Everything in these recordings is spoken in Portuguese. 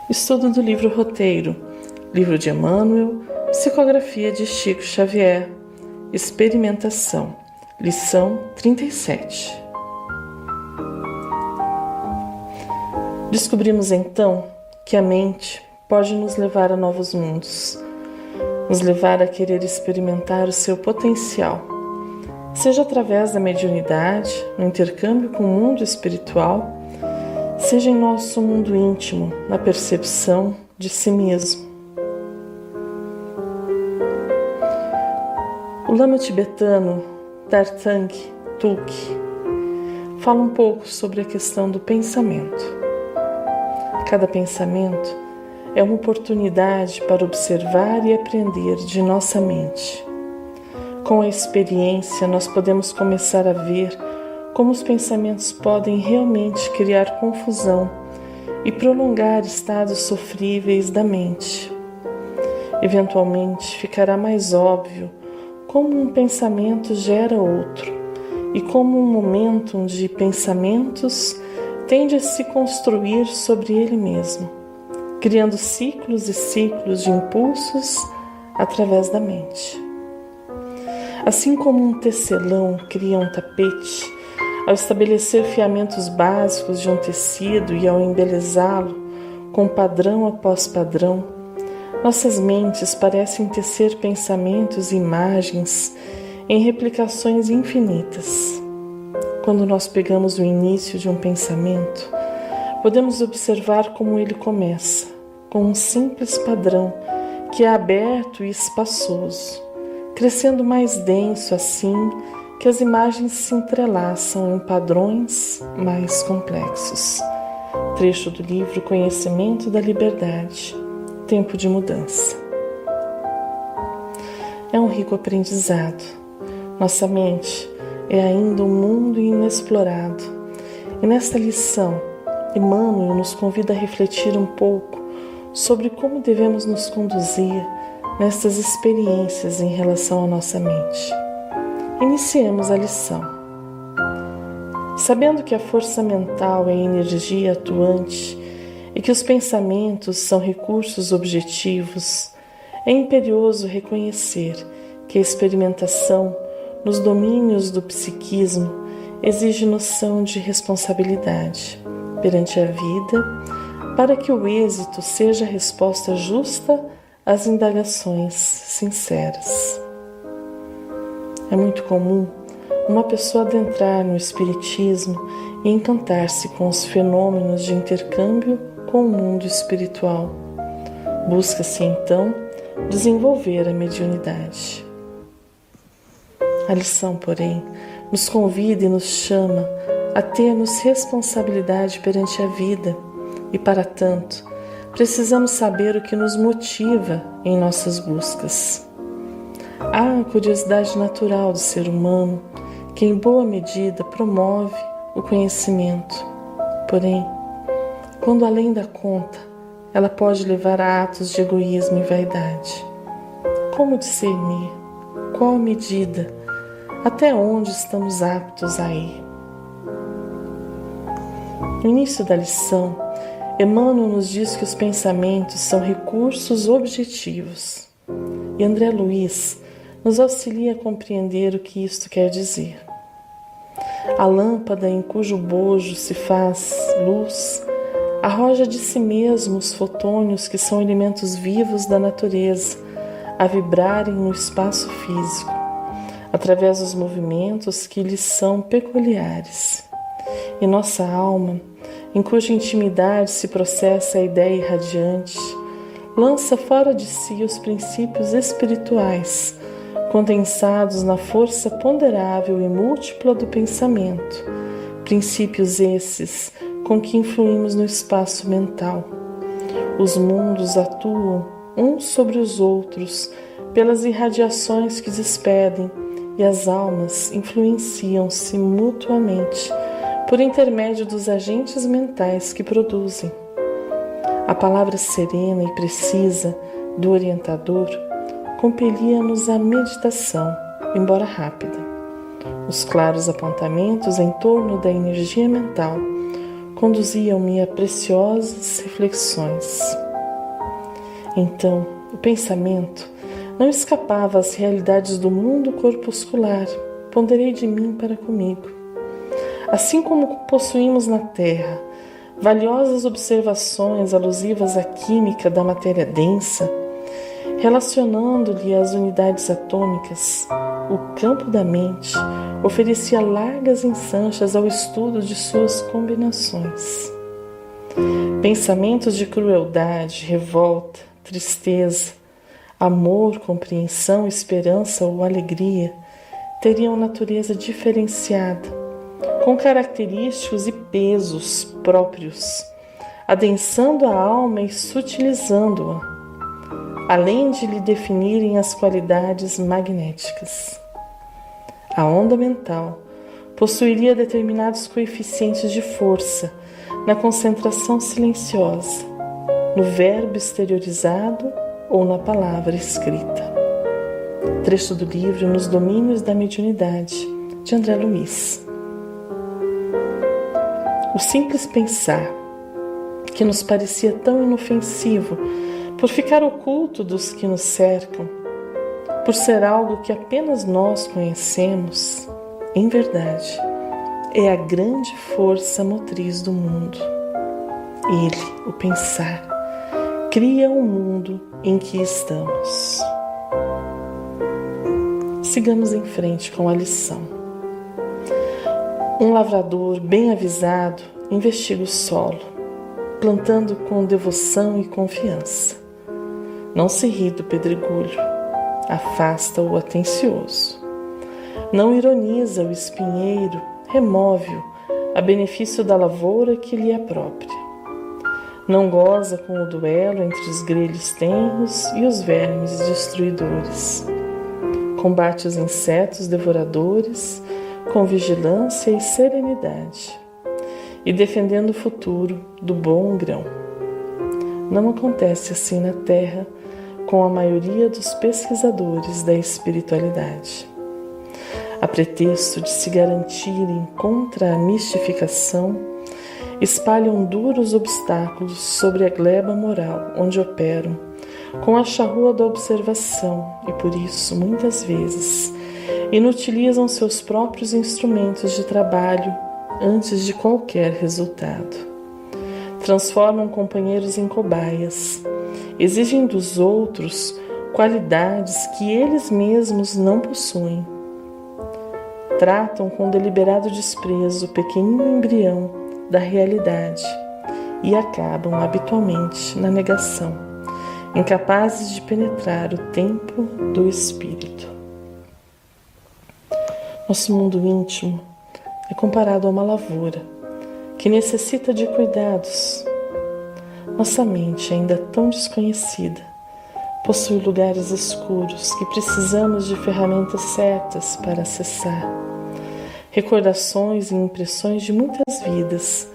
Estudo do livro Roteiro, livro de Emmanuel, psicografia de Chico Xavier, experimentação, lição 37. Descobrimos então que a mente pode nos levar a novos mundos, nos levar a querer experimentar o seu potencial, seja através da mediunidade, no intercâmbio com o mundo espiritual, seja em nosso mundo íntimo, na percepção de si mesmo. O lama tibetano Tarthang Tulku fala um pouco sobre a questão do pensamento. Cada pensamento é uma oportunidade para observar e aprender de nossa mente. Com a experiência, nós podemos começar a ver como os pensamentos podem realmente criar confusão e prolongar estados sofríveis da mente. Eventualmente, ficará mais óbvio como um pensamento gera outro e como um momentum de pensamentos tende a se construir sobre ele mesmo, criando ciclos e ciclos de impulsos através da mente. Assim como um tecelão cria um tapete, ao estabelecer fiamentos básicos de um tecido e ao embelezá-lo com padrão após padrão, nossas mentes parecem tecer pensamentos e imagens em replicações infinitas. Quando nós pegamos o início de um pensamento, podemos observar como ele começa, com um simples padrão que é aberto e espaçoso, crescendo mais denso assim que as imagens se entrelaçam em padrões mais complexos. Trecho do livro Conhecimento da Liberdade, Tempo de Mudança. É um rico aprendizado. Nossa mente é ainda um mundo inexplorado. E nesta lição, Emmanuel nos convida a refletir um pouco sobre como devemos nos conduzir nestas experiências em relação à nossa mente. Iniciemos a lição. Sabendo que a força mental é energia atuante e que os pensamentos são recursos objetivos, é imperioso reconhecer que a experimentação nos domínios do psiquismo exige noção de responsabilidade perante a vida para que o êxito seja a resposta justa às indagações sinceras. É muito comum uma pessoa adentrar no espiritismo e encantar-se com os fenômenos de intercâmbio com o mundo espiritual. Busca-se então desenvolver a mediunidade. A lição, porém, nos convida e nos chama a termos responsabilidade perante a vida e, para tanto, precisamos saber o que nos motiva em nossas buscas. Há a curiosidade natural do ser humano, que em boa medida promove o conhecimento. Porém, quando além da conta, ela pode levar a atos de egoísmo e vaidade. Como discernir? Qual a medida? Até onde estamos aptos a ir? No início da lição, Emmanuel nos diz que os pensamentos são recursos objetivos. E André Luiz nos auxilia a compreender o que isto quer dizer. A lâmpada em cujo bojo se faz luz arroja de si mesmo os fotônios que são elementos vivos da natureza a vibrarem no espaço físico, através dos movimentos que lhes são peculiares. E nossa alma, em cuja intimidade se processa a ideia irradiante, lança fora de si os princípios espirituais, condensados na força ponderável e múltipla do pensamento, princípios esses com que influímos no espaço mental. Os mundos atuam uns sobre os outros pelas irradiações que despedem e as almas influenciam-se mutuamente por intermédio dos agentes mentais que produzem. A palavra serena e precisa do orientador compelia-nos à meditação, embora rápida. Os claros apontamentos em torno da energia mental conduziam-me a preciosas reflexões. Então, o pensamento não escapava às realidades do mundo corpuscular. Ponderei de mim para comigo. Assim como possuímos na Terra valiosas observações alusivas à química da matéria densa, relacionando-lhe as unidades atômicas, o campo da mente oferecia largas ensanchas ao estudo de suas combinações. Pensamentos de crueldade, revolta, tristeza, amor, compreensão, esperança ou alegria teriam natureza diferenciada, com característicos e pesos próprios, adensando a alma e sutilizando-a, além de lhe definirem as qualidades magnéticas. A onda mental possuiria determinados coeficientes de força na concentração silenciosa, no verbo exteriorizado ou na palavra escrita. Trecho do livro Nos Domínios da Mediunidade, de André Luiz. O simples pensar, que nos parecia tão inofensivo, por ficar oculto dos que nos cercam, por ser algo que apenas nós conhecemos, em verdade, é a grande força motriz do mundo. Ele, o pensar, cria o mundo em que estamos. Sigamos em frente com a lição. Um lavrador bem avisado investiga o solo, plantando com devoção e confiança. Não se ri do pedregulho, afasta-o atencioso. Não ironiza o espinheiro, remove-o a benefício da lavoura que lhe é própria. Não goza com o duelo entre os grelhos tenros e os vermes destruidores. Combate os insetos devoradores com vigilância e serenidade, e defendendo o futuro do bom grão. Não acontece assim na Terra com a maioria dos pesquisadores da espiritualidade. A pretexto de se garantirem contra a mistificação, espalham duros obstáculos sobre a gleba moral onde operam, com a charrua da observação, e por isso, muitas vezes, inutilizam seus próprios instrumentos de trabalho antes de qualquer resultado. Transformam companheiros em cobaias, exigem dos outros qualidades que eles mesmos não possuem. Tratam com deliberado desprezo o pequenino embrião da realidade e acabam habitualmente na negação, incapazes de penetrar o templo do espírito. Nosso mundo íntimo é comparado a uma lavoura que necessita de cuidados. Nossa mente, ainda tão desconhecida, possui lugares escuros que precisamos de ferramentas certas para acessar. Recordações e impressões de muitas vidas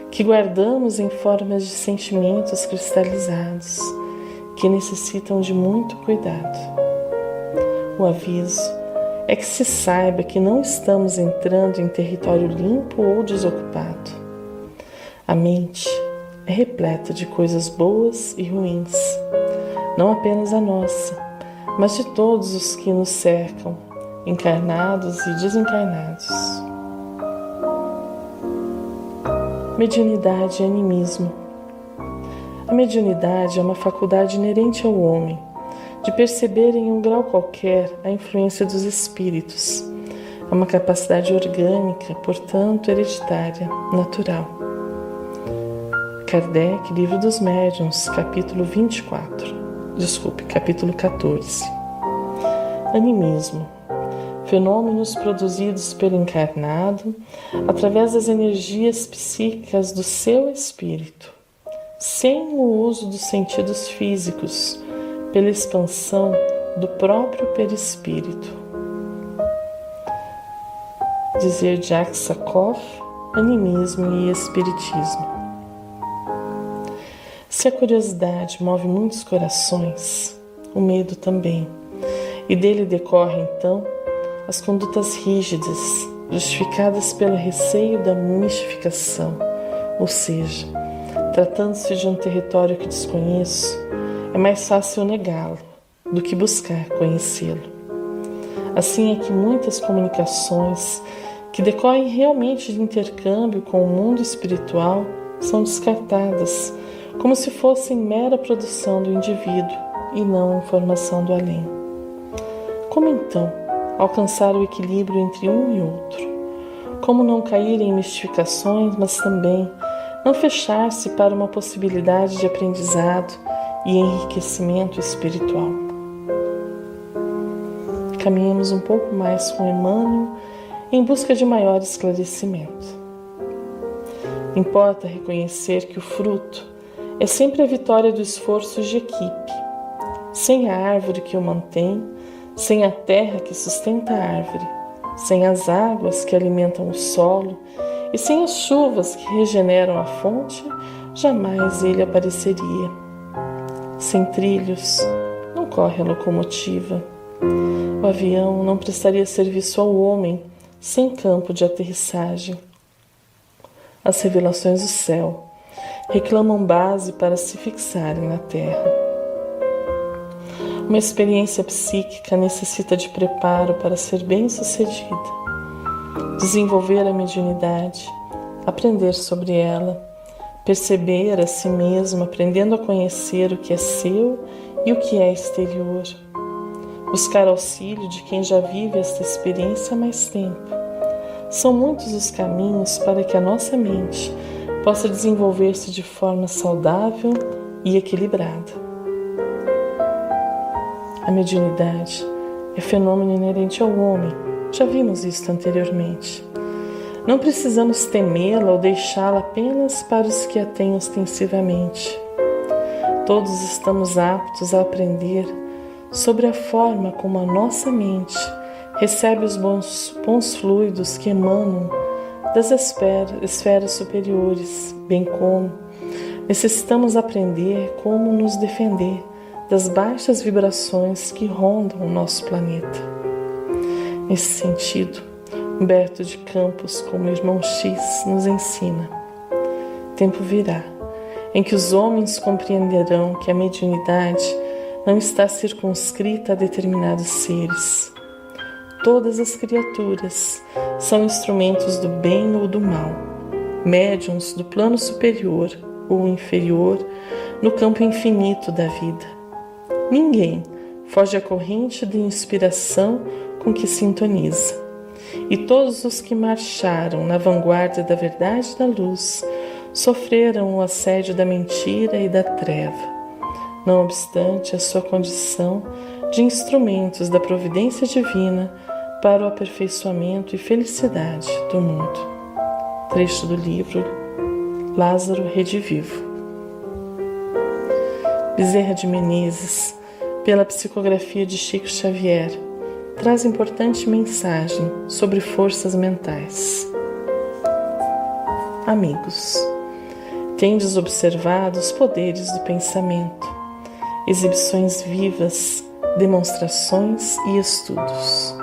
que guardamos em formas de sentimentos cristalizados que necessitam de muito cuidado. O aviso é que se saiba que não estamos entrando em território limpo ou desocupado. A mente é repleta de coisas boas e ruins, não apenas a nossa, mas de todos os que nos cercam, encarnados e desencarnados. Mediunidade e animismo. A mediunidade é uma faculdade inerente ao homem, de perceber em um grau qualquer a influência dos espíritos. É uma capacidade orgânica, portanto hereditária, natural. Kardec, Livro dos Médiuns, capítulo 14. Animismo. Fenômenos produzidos pelo encarnado através das energias psíquicas do seu espírito, sem o uso dos sentidos físicos, pela expansão do próprio perispírito. Dizer Jacques Sakoff, Animismo e Espiritismo. Se a curiosidade move muitos corações, o medo também, e dele decorre então as condutas rígidas, justificadas pelo receio da mistificação, Ou seja, tratando-se de um território que desconheço, é mais fácil negá-lo do que buscar conhecê-lo. Assim é que muitas comunicações que decorrem realmente de intercâmbio com o mundo espiritual são descartadas, como se fossem mera produção do indivíduo e não informação do além. Como então alcançar o equilíbrio entre um e outro? Como não cair em mistificações, mas também não fechar-se para uma possibilidade de aprendizado e enriquecimento espiritual? Caminhemos um pouco mais com Emmanuel em busca de maior esclarecimento. Importa reconhecer que o fruto é sempre a vitória do esforço de equipe. Sem a árvore que o mantém, sem a terra que sustenta a árvore, sem as águas que alimentam o solo e sem as chuvas que regeneram a fonte, jamais ele apareceria. Sem trilhos, não corre a locomotiva. O avião não prestaria serviço ao homem sem campo de aterrissagem. As revelações do céu reclamam base para se fixarem na terra. Uma experiência psíquica necessita de preparo para ser bem-sucedida. Desenvolver a mediunidade, aprender sobre ela, perceber a si mesmo, aprendendo a conhecer o que é seu e o que é exterior. Buscar auxílio de quem já vive esta experiência há mais tempo. São muitos os caminhos para que a nossa mente possa desenvolver-se de forma saudável e equilibrada. A mediunidade é fenômeno inerente ao homem, já vimos isso anteriormente. Não precisamos temê-la ou deixá-la apenas para os que a têm ostensivamente. Todos estamos aptos a aprender sobre a forma como a nossa mente recebe os bons fluidos que emanam das esferas superiores, bem como necessitamos aprender como nos defender das baixas vibrações que rondam o nosso planeta. Nesse sentido, Humberto de Campos, como irmão X, nos ensina: tempo virá em que os homens compreenderão que a mediunidade não está circunscrita a determinados seres. Todas as criaturas são instrumentos do bem ou do mal, médiuns do plano superior ou inferior no campo infinito da vida. Ninguém foge à corrente de inspiração com que sintoniza. E todos os que marcharam na vanguarda da verdade e da luz sofreram o assédio da mentira e da treva, não obstante a sua condição de instrumentos da providência divina para o aperfeiçoamento e felicidade do mundo. Trecho do livro Lázaro Redivivo. Bezerra de Menezes, pela psicografia de Chico Xavier, traz importante mensagem sobre forças mentais. Amigos, tendes observado os poderes do pensamento, exibições vivas, demonstrações e estudos.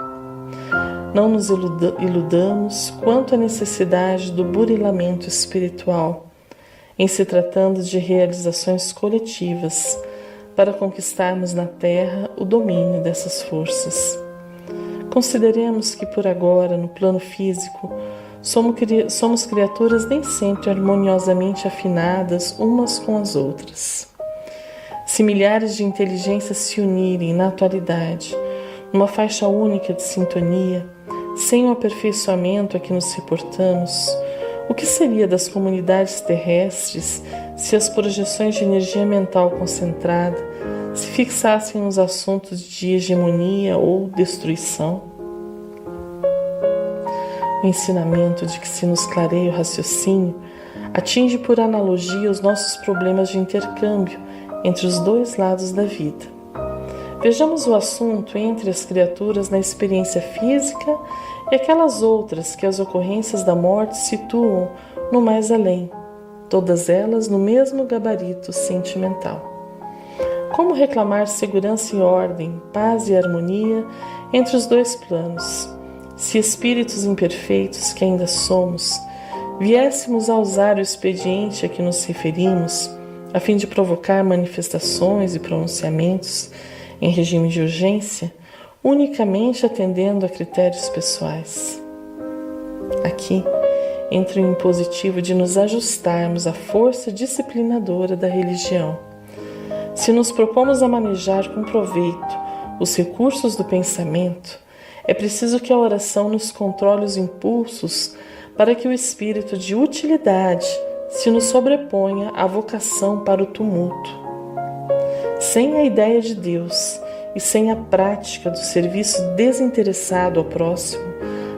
Não nos iludamos quanto à necessidade do burilamento espiritual, em se tratando de realizações coletivas, para conquistarmos na Terra o domínio dessas forças. Consideremos que por agora, no plano físico, somos criaturas nem sempre harmoniosamente afinadas umas com as outras. Se milhares de inteligências se unirem na atualidade, numa faixa única de sintonia, sem o aperfeiçoamento a que nos reportamos, o que seria das comunidades terrestres se as projeções de energia mental concentrada se fixassem nos assuntos de hegemonia ou destruição? O ensinamento de que se nos clareia o raciocínio atinge por analogia os nossos problemas de intercâmbio entre os dois lados da vida. Vejamos o assunto entre as criaturas na experiência física e aquelas outras que as ocorrências da morte situam no mais além, todas elas no mesmo gabarito sentimental. Como reclamar segurança e ordem, paz e harmonia entre os dois planos, se espíritos imperfeitos que ainda somos, viéssemos a usar o expediente a que nos referimos, a fim de provocar manifestações e pronunciamentos em regime de urgência, unicamente atendendo a critérios pessoais. Aqui entra o impositivo de nos ajustarmos à força disciplinadora da religião. Se nos propomos a manejar com proveito os recursos do pensamento, é preciso que a oração nos controle os impulsos para que o espírito de utilidade se nos sobreponha à vocação para o tumulto. Sem a ideia de Deus e sem a prática do serviço desinteressado ao próximo,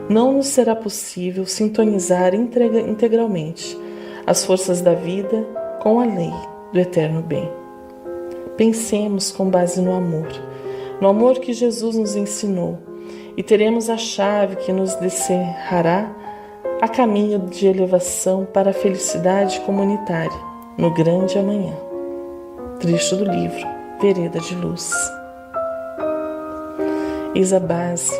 não nos será possível sintonizar integralmente as forças da vida com a lei do eterno bem. Pensemos com base no amor que Jesus nos ensinou, e teremos a chave que nos descerrará a caminho de elevação para a felicidade comunitária no grande amanhã. Trecho do livro Vereda de Luz. Eis a base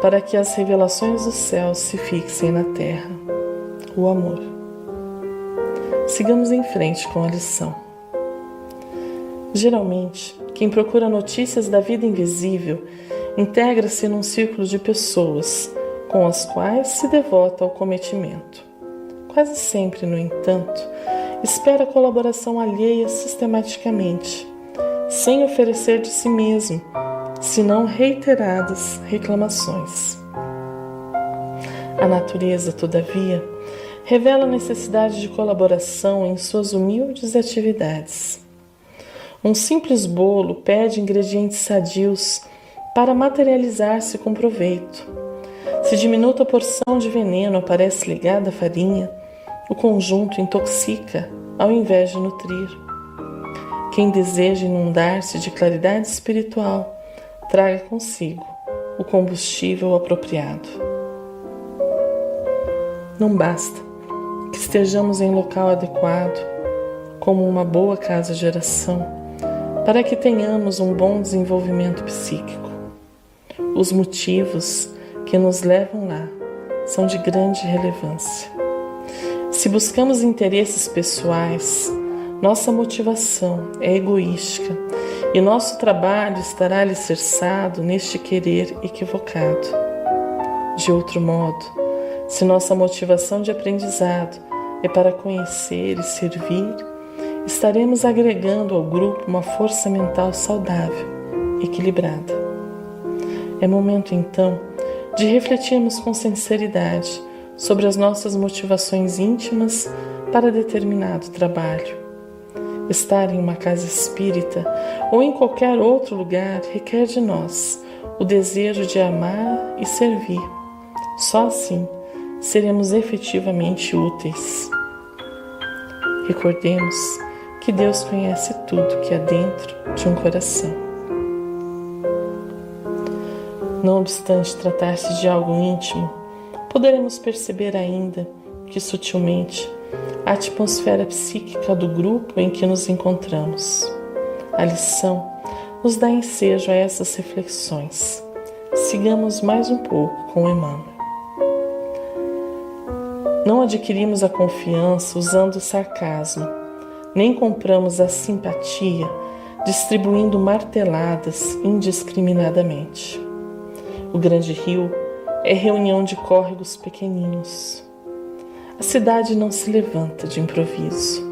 para que as revelações dos céus se fixem na terra: o amor. Sigamos em frente com a lição. Geralmente, quem procura notícias da vida invisível integra-se num círculo de pessoas com as quais se devota ao cometimento. Quase sempre, no entanto, espera a colaboração alheia sistematicamente, sem oferecer de si mesmo, senão reiteradas reclamações. A natureza, todavia, revela a necessidade de colaboração em suas humildes atividades. Um simples bolo pede ingredientes sadios para materializar-se com proveito. Se diminuta porção de veneno aparece ligada à farinha, o conjunto intoxica ao invés de nutrir. Quem deseja inundar-se de claridade espiritual, traga consigo o combustível apropriado. Não basta que estejamos em local adequado, como uma boa casa de oração, para que tenhamos um bom desenvolvimento psíquico. Os motivos que nos levam lá são de grande relevância. Se buscamos interesses pessoais, nossa motivação é egoística e nosso trabalho estará alicerçado neste querer equivocado. De outro modo, se nossa motivação de aprendizado é para conhecer e servir, estaremos agregando ao grupo uma força mental saudável, equilibrada. É momento, então, de refletirmos com sinceridade sobre as nossas motivações íntimas para determinado trabalho. Estar em uma casa espírita ou em qualquer outro lugar requer de nós o desejo de amar e servir. Só assim seremos efetivamente úteis. Recordemos que Deus conhece tudo que há dentro de um coração. Não obstante tratar-se de algo íntimo, poderemos perceber ainda que sutilmente a atmosfera psíquica do grupo em que nos encontramos. A lição nos dá ensejo a essas reflexões. Sigamos mais um pouco com Emmanuel. Não adquirimos a confiança usando o sarcasmo, nem compramos a simpatia distribuindo marteladas indiscriminadamente. O grande rio é reunião de córregos pequeninos. A cidade não se levanta de improviso.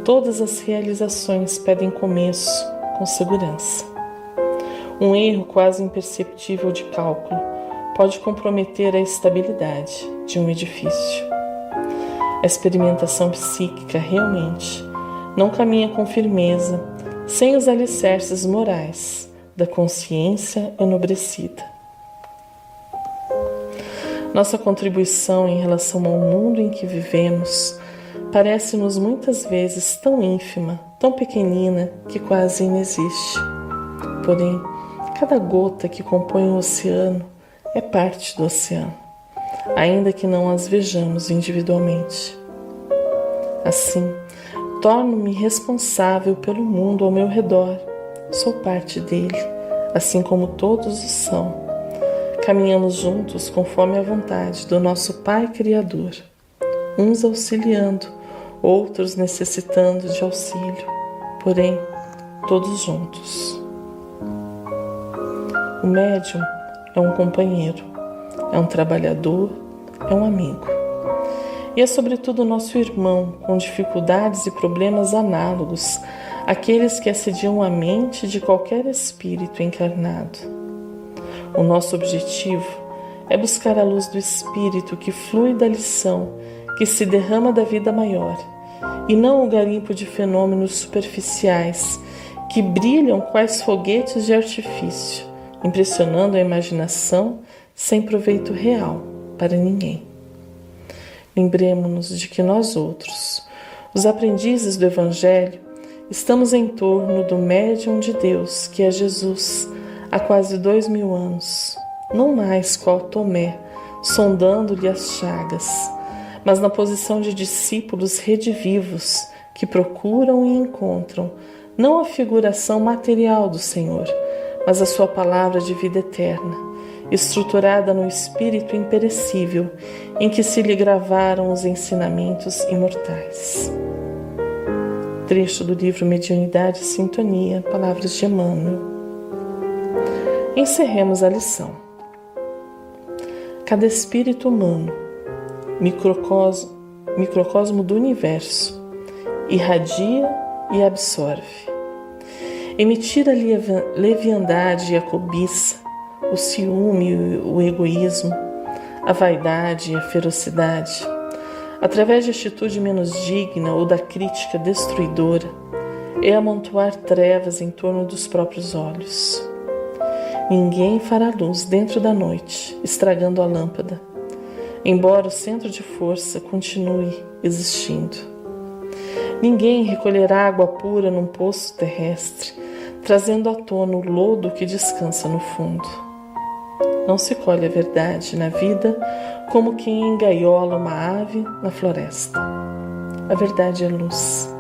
Todas as realizações pedem começo com segurança. Um erro quase imperceptível de cálculo pode comprometer a estabilidade de um edifício. A experimentação psíquica realmente não caminha com firmeza sem os alicerces morais da consciência enobrecida. Nossa contribuição em relação ao mundo em que vivemos parece-nos muitas vezes tão ínfima, tão pequenina, que quase inexiste. Porém, cada gota que compõe o oceano é parte do oceano, ainda que não as vejamos individualmente. Assim, torno-me responsável pelo mundo ao meu redor. Sou parte dele, assim como todos o são. Caminhamos juntos conforme a vontade do nosso Pai Criador, uns auxiliando, outros necessitando de auxílio, porém, todos juntos. O médium é um companheiro, é um trabalhador, é um amigo. E é sobretudo nosso irmão com dificuldades e problemas análogos àqueles que assediam a mente de qualquer espírito encarnado. O nosso objetivo é buscar a luz do espírito que flui da lição, que se derrama da vida maior, e não o garimpo de fenômenos superficiais que brilham quais foguetes de artifício, impressionando a imaginação sem proveito real para ninguém. Lembremo-nos de que nós outros, os aprendizes do Evangelho, estamos em torno do médium de Deus, que é Jesus, há quase 2000 anos, não mais qual Tomé, sondando-lhe as chagas, mas na posição de discípulos redivivos que procuram e encontram não a figuração material do Senhor, mas a sua palavra de vida eterna, estruturada no espírito imperecível em que se lhe gravaram os ensinamentos imortais. Trecho do livro Mediunidade e Sintonia, Palavras de Emmanuel. Encerremos a lição. Cada espírito humano, microcosmo do universo, irradia e absorve. Emitir a leviandade e a cobiça, o ciúme e o egoísmo, a vaidade e a ferocidade, através de atitude menos digna ou da crítica destruidora, é amontoar trevas em torno dos próprios olhos. Ninguém fará luz dentro da noite, estragando a lâmpada, embora o centro de força continue existindo. Ninguém recolherá água pura num poço terrestre, trazendo à tona o lodo que descansa no fundo. Não se colhe a verdade na vida como quem engaiola uma ave na floresta. A verdade é luz.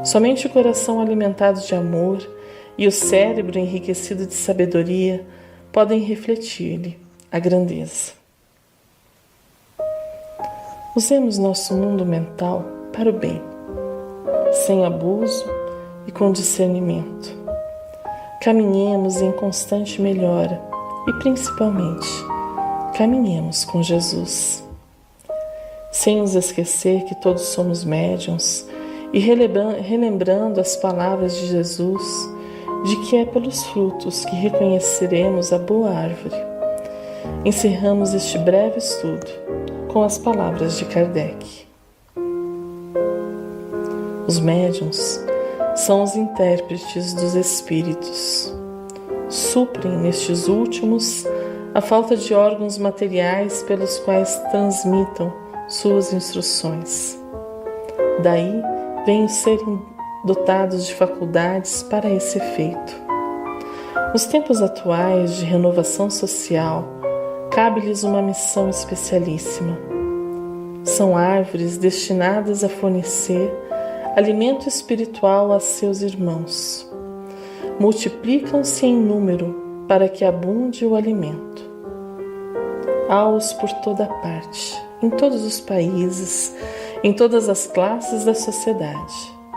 Somente o coração alimentado de amor e o cérebro enriquecido de sabedoria podem refletir-lhe a grandeza. Usemos nosso mundo mental para o bem, sem abuso e com discernimento. Caminhemos em constante melhora e, principalmente, caminhemos com Jesus. Sem nos esquecer que todos somos médiuns e relembrando as palavras de Jesus, de que é pelos frutos que reconheceremos a boa árvore. Encerramos este breve estudo com as palavras de Kardec. Os médiuns são os intérpretes dos espíritos. Suprem nestes últimos a falta de órgãos materiais pelos quais transmitam suas instruções. Daí vem o serem dotados de faculdades para esse efeito. Nos tempos atuais de renovação social, cabe-lhes uma missão especialíssima. São árvores destinadas a fornecer alimento espiritual a seus irmãos. Multiplicam-se em número para que abunde o alimento. Há-os por toda parte, em todos os países, em todas as classes da sociedade,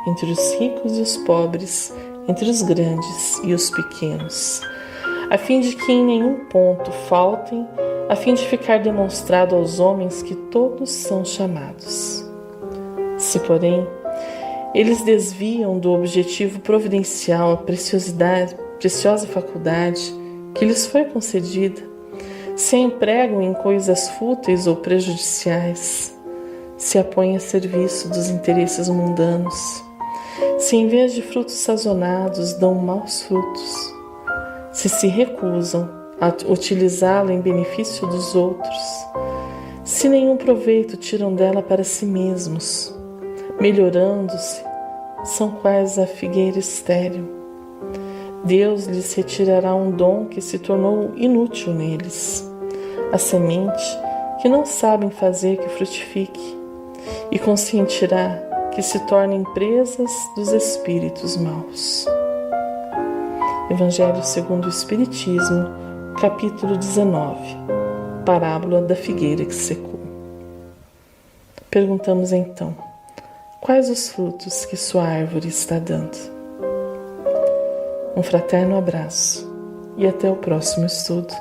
entre os ricos e os pobres, entre os grandes e os pequenos, a fim de que em nenhum ponto faltem, a fim de ficar demonstrado aos homens que todos são chamados. Se, porém, eles desviam do objetivo providencial a preciosa faculdade que lhes foi concedida, se a empregam em coisas fúteis ou prejudiciais, se a põem a serviço dos interesses mundanos, se em vez de frutos sazonais dão maus frutos, se recusam a utilizá-la em benefício dos outros, se nenhum proveito tiram dela para si mesmos, melhorando-se, são quais a figueira estéril. Deus lhes retirará um dom que se tornou inútil neles, a semente que não sabem fazer que frutifique, e consentirá que se tornem presas dos espíritos maus. Evangelho segundo o Espiritismo, capítulo 19, Parábola da figueira que secou. Perguntamos então: quais os frutos que sua árvore está dando? Um fraterno abraço e até o próximo estudo.